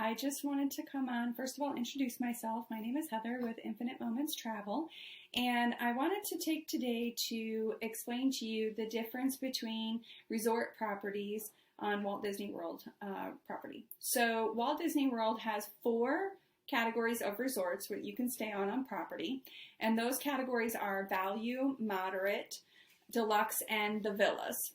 I just wanted to come on, first of all, introduce myself. My name is Heather with Infinite Moments Travel, and I wanted to take today to explain to you the difference between resort properties on Walt Disney World property. So Walt Disney World has 4 categories of resorts that you can stay on property, and those categories are value, moderate, deluxe, and the villas.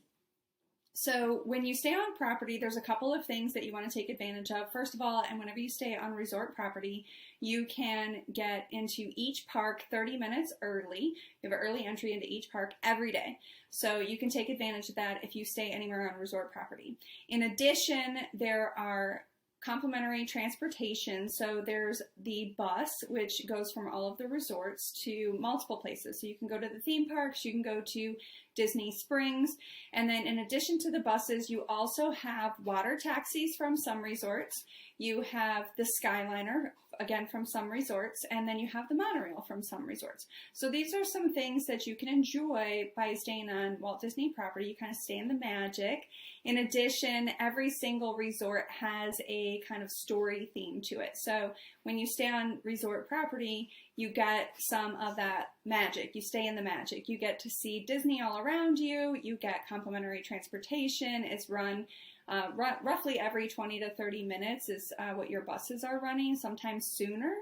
So when you stay on property, there's a couple of things that you want to take advantage of. First of all, and whenever you stay on resort property, you can get into each park 30 minutes early. You have an early entry into each park every day. So you can take advantage of that if you stay anywhere on resort property. In addition, there are complimentary transportation. So there's the bus, which goes from all of the resorts to multiple places. So you can go to the theme parks, you can go to Disney Springs, and then in addition to the buses, you also have water taxis from some resorts. You have the Skyliner, again from some resorts, and then you have the monorail from some resorts. So these are some things that you can enjoy by staying on Walt Disney property. You kind of stay in the magic. In addition, every single resort has a kind of story theme to it. So when you stay on resort property, you get some of that magic. You stay in the magic. You get to see Disney all around you. You get complimentary transportation. It's run roughly every 20 to 30 minutes is what your buses are running, sometimes sooner.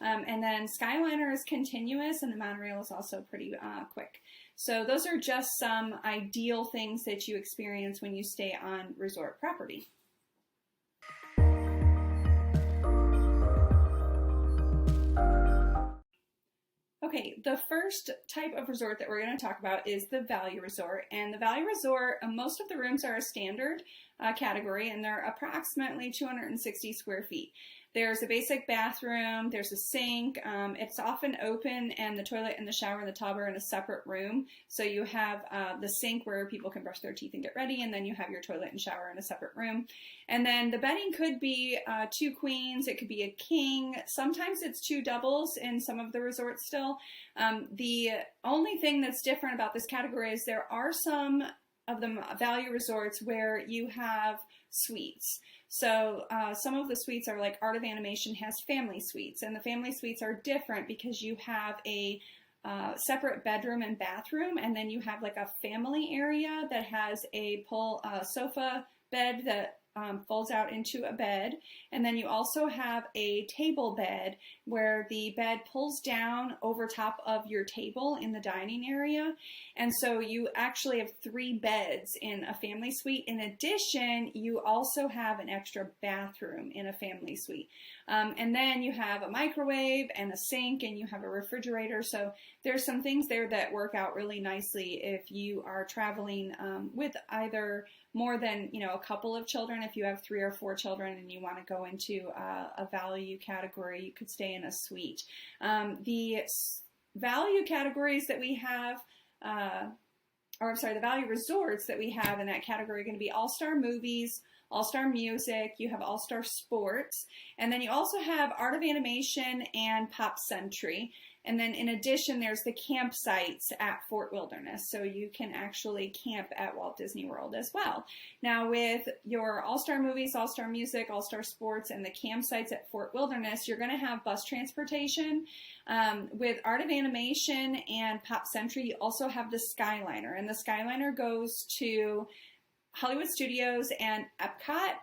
And then Skyliner is continuous, and the monorail is also pretty quick. So those are just some ideal things that you experience when you stay on resort property. Okay, the first type of resort that we're going to talk about is the value resort. And the value resort, most of the rooms are a standard category, and they're approximately 260 square feet. There's a basic bathroom, there's a sink, it's often open, and the toilet and the shower and the tub are in a separate room. So you have the sink where people can brush their teeth and get ready, and then you have your toilet and shower in a separate room. And then the bedding could be 2 queens, it could be a king, sometimes it's 2 doubles in some of the resorts still. The only thing that's different about this category is there are some of the value resorts where you have suites. So some of the suites are like Art of Animation has family suites, and the family suites are different because you have a separate bedroom and bathroom, and then you have like a family area that has a sofa bed that folds out into a bed, and then you also have a table bed where the bed pulls down over top of your table in the dining area, and so you actually have 3 beds in a family suite. In addition, you also have an extra bathroom in a family suite, and then you have a microwave and a sink, and you have a refrigerator. So there's some things there that work out really nicely if you are traveling with either more than a couple of children. If you have 3 or 4 children and you want to go into a value category, you could stay in a suite. The value categories that we have, the value resorts that we have in that category are going to be All-Star Movies, All-Star Music, you have All-Star Sports, and then you also have Art of Animation and Pop Century. And then in addition, there's the campsites at Fort Wilderness, so you can actually camp at Walt Disney World as well. Now with your All-Star Movies, All-Star Music, All-Star Sports, and the campsites at Fort Wilderness, you're going to have bus transportation. With Art of Animation and Pop Century, you also have the Skyliner, and the Skyliner goes to Hollywood Studios and Epcot.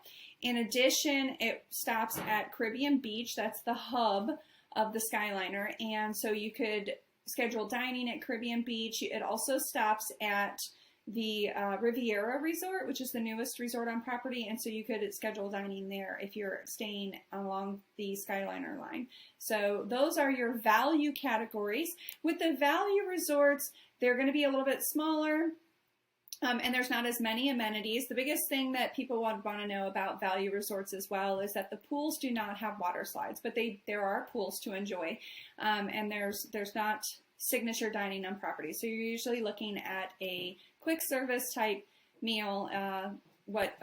In addition, it stops at Caribbean Beach. That's the hub of the Skyliner, and so you could schedule dining at Caribbean Beach. It also stops at the Riviera Resort, which is the newest resort on property, and so you could schedule dining there if you're staying along the Skyliner line. So those are your value categories. With the value resorts, they're going to be a little bit smaller. And there's not as many amenities. The biggest thing that people would want to know about value resorts as well is that the pools do not have water slides, but there are pools to enjoy, and there's not signature dining on property. So you're usually looking at a quick service type meal, what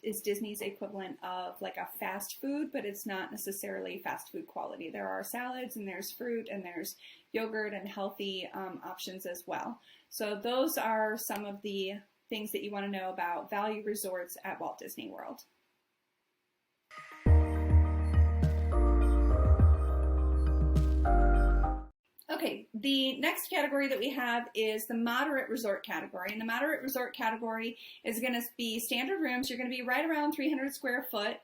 is Disney's equivalent of like a fast food, but it's not necessarily fast food quality. There are salads, and there's fruit, and there's yogurt and healthy options as well. So those are some of the things that you want to know about value resorts at Walt Disney World. Okay, the next category that we have is the moderate resort category. And the moderate resort category is going to be standard rooms. You're going to be right around 300 square foot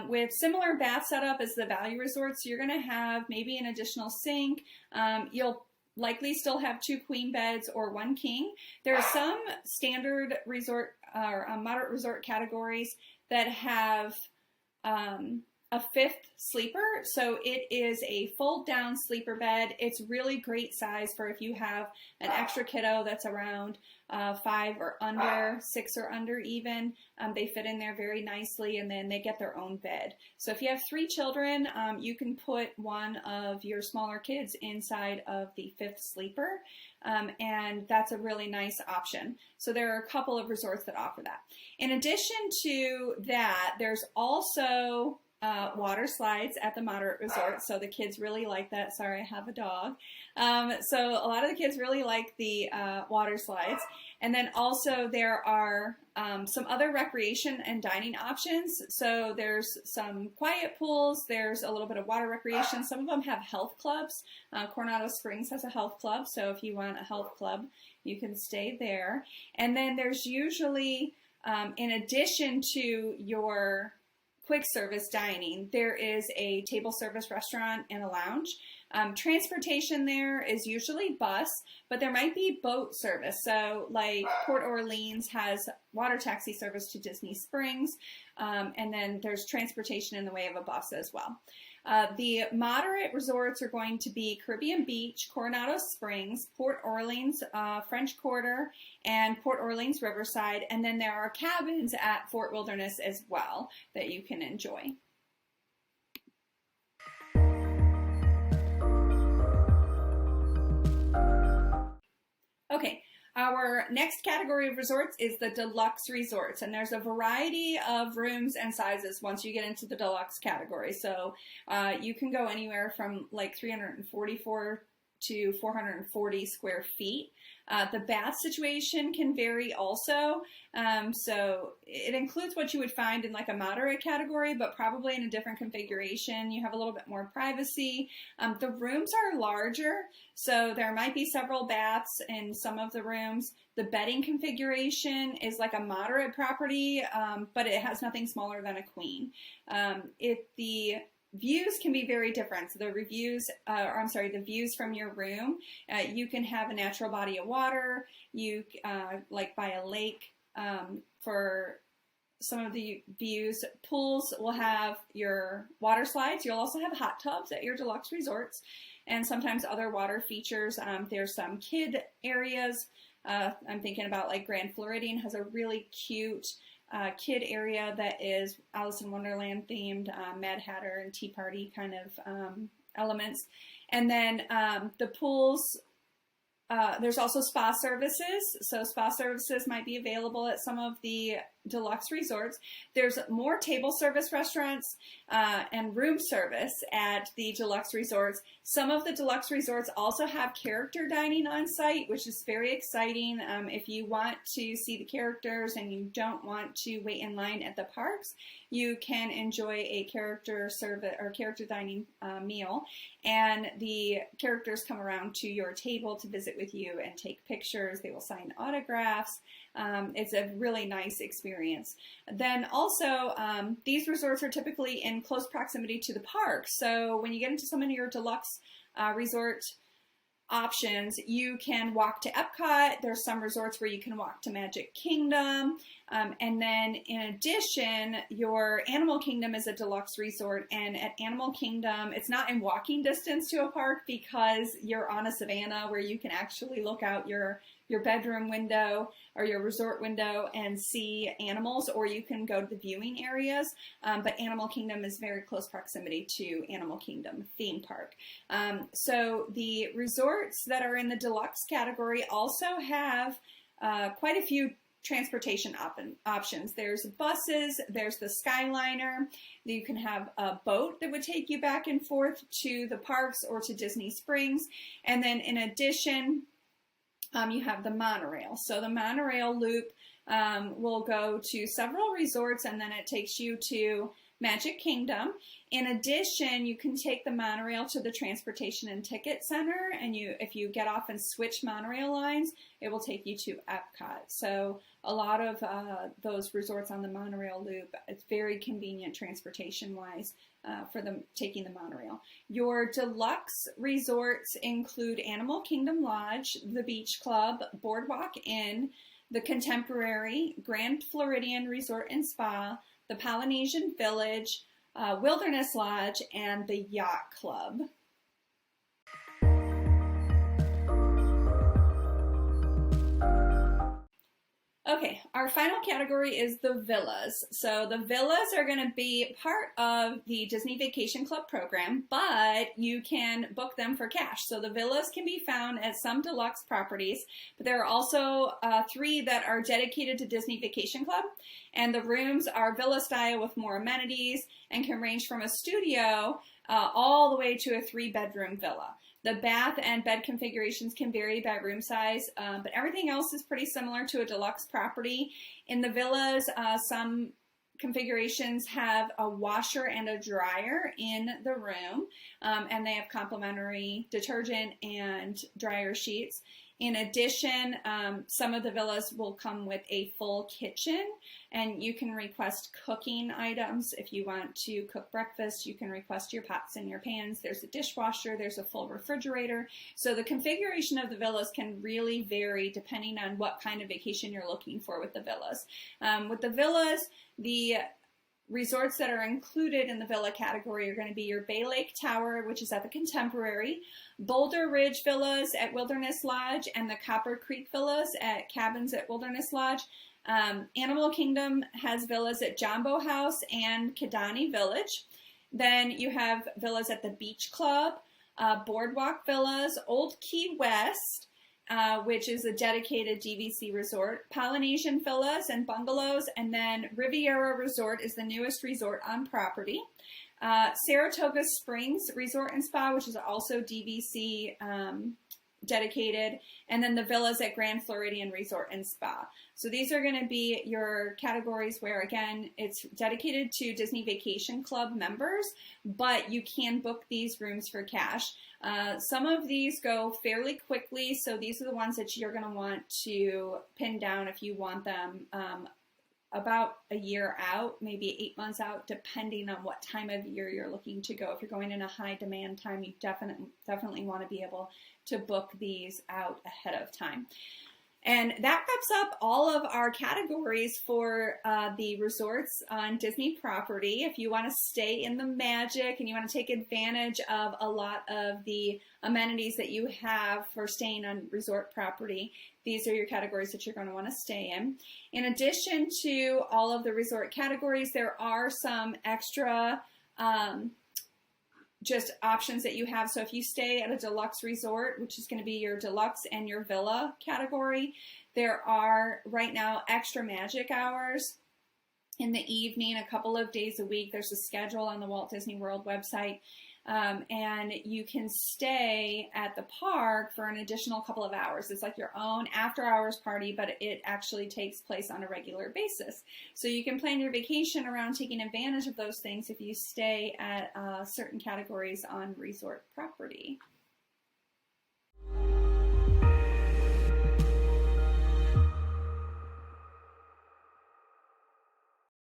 with similar bath setup as the value resorts. You're going to have maybe an additional sink. You'll likely still have 2 queen beds or 1 king. There are some standard resort or moderate resort categories that have a 5th sleeper. So it is a fold down sleeper bed. It's really great size for if you have an extra kiddo that's around 5 or under, 6 or under even. They fit in there very nicely, and then they get their own bed. So if you have 3 children, you can put one of your smaller kids inside of the 5th sleeper. And that's a really nice option. So there are a couple of resorts that offer that. In addition to that, there's also water slides at the moderate resort, so the kids really like that. Sorry, I have a dog. So a lot of the kids really like the water slides. And then also there are some other recreation and dining options. So there's some quiet pools, there's a little bit of water recreation. Some of them have health clubs. Coronado Springs has a health club, so if you want a health club, you can stay there. And then there's usually, in addition to your quick service dining, there is a table service restaurant and a lounge. Transportation there is usually bus, but there might be boat service. So like Port Orleans has water taxi service to Disney Springs, and then there's transportation in the way of a bus as well. The moderate resorts are going to be Caribbean Beach, Coronado Springs, Port Orleans, French Quarter, and Port Orleans Riverside. And then there are cabins at Fort Wilderness as well that you can enjoy. Okay. Our next category of resorts is the deluxe resorts, and there's a variety of rooms and sizes once you get into the deluxe category. So you can go anywhere from like 344 to 440 square feet. The bath situation can vary also. So it includes what you would find in like a moderate category, but probably in a different configuration. You have a little bit more privacy. The rooms are larger, so there might be several baths in some of the rooms. The bedding configuration is like a moderate property, but it has nothing smaller than a queen. The views can be very different. So the views from your room, you can have a natural body of water, you like by a lake. For some of the views, pools will have your water slides. You'll also have hot tubs at your deluxe resorts, and sometimes other water features. There's some kid areas. I'm thinking about like Grand Floridian has a really cute kid area that is Alice in Wonderland themed, Mad Hatter and Tea Party kind of elements. And then the pools, there's also spa services. So spa services might be available at some of the deluxe resorts. There's more table service restaurants and room service at the deluxe resorts. Some of the deluxe resorts also have character dining on site, which is very exciting. If you want to see the characters and you don't want to wait in line at the parks, you can enjoy a character service or character dining meal, and the characters come around to your table to visit with you and take pictures. They will sign autographs. It's a really nice experience. Then also, these resorts are typically in close proximity to the park. So when you get into some of your deluxe resort options, you can walk to Epcot. There's some resorts where you can walk to Magic Kingdom. And then in addition, your Animal Kingdom is a deluxe resort, and at Animal Kingdom, it's not in walking distance to a park because you're on a savanna where you can actually look out your bedroom window or your resort window and see animals, or you can go to the viewing areas. But Animal Kingdom is very close proximity to Animal Kingdom theme park. So the resorts that are in the deluxe category also have quite a few transportation options. There's buses, there's the Skyliner. You can have a boat that would take you back and forth to the parks or to Disney Springs. And then in addition, you have the monorail. So the monorail loop will go to several resorts, and then it takes you to Magic Kingdom. In addition, you can take the monorail to the Transportation and Ticket Center, and if you get off and switch monorail lines, it will take you to Epcot. So a lot of those resorts on the monorail loop, it's very convenient transportation-wise for them taking the monorail. Your deluxe resorts include Animal Kingdom Lodge, the Beach Club, Boardwalk Inn, the Contemporary, Grand Floridian Resort and Spa, the Polynesian Village, Wilderness Lodge, and the Yacht Club. Okay, our final category is the villas. So the villas are going to be part of the Disney Vacation Club program, but you can book them for cash. So the villas can be found at some deluxe properties, but there are also 3 that are dedicated to Disney Vacation Club, and the rooms are villa style with more amenities and can range from a studio all the way to a 3-bedroom villa. The bath and bed configurations can vary by room size, but everything else is pretty similar to a deluxe property. In the villas, some configurations have a washer and a dryer in the room, and they have complimentary detergent and dryer sheets. In addition, some of the villas will come with a full kitchen, and you can request cooking items. If you want to cook breakfast, you can request your pots and your pans. There's a dishwasher, there's a full refrigerator. So the configuration of the villas can really vary depending on what kind of vacation you're looking for with the villas. With the villas, the resorts that are included in the villa category are going to be your Bay Lake Tower, which is at the Contemporary, Boulder Ridge Villas at Wilderness Lodge, and the Copper Creek Villas at Cabins at Wilderness Lodge. Animal Kingdom has villas at Jambo House and Kidani Village. Then you have villas at the Beach Club, Boardwalk Villas, Old Key West, which is a dedicated DVC resort, Polynesian Villas and Bungalows, and then Riviera Resort is the newest resort on property. Saratoga Springs Resort and Spa, which is also DVC dedicated, and then the villas at Grand Floridian Resort and Spa. So these are going to be your categories where, again, it's dedicated to Disney Vacation Club members, but you can book these rooms for cash. Some of these go fairly quickly, so these are the ones that you're going to want to pin down if you want them about a year out, maybe 8 months out, depending on what time of year you're looking to go. If you're going in a high demand time, you definitely want to be able to book these out ahead of time. And that wraps up all of our categories for the resorts on Disney property. If you want to stay in the magic and you want to take advantage of a lot of the amenities that you have for staying on resort property, these are your categories that you're going to want to stay in. In addition to all of the resort categories, there are some extra just options that you have. So if you stay at a deluxe resort, which is going to be your deluxe and your villa category, there are right now extra magic hours in the evening, a couple of days a week. There's a schedule on the Walt Disney World website. And you can stay at the park for an additional couple of hours. It's like your own after-hours party, but it actually takes place on a regular basis. So you can plan your vacation around taking advantage of those things if you stay at certain categories on resort property.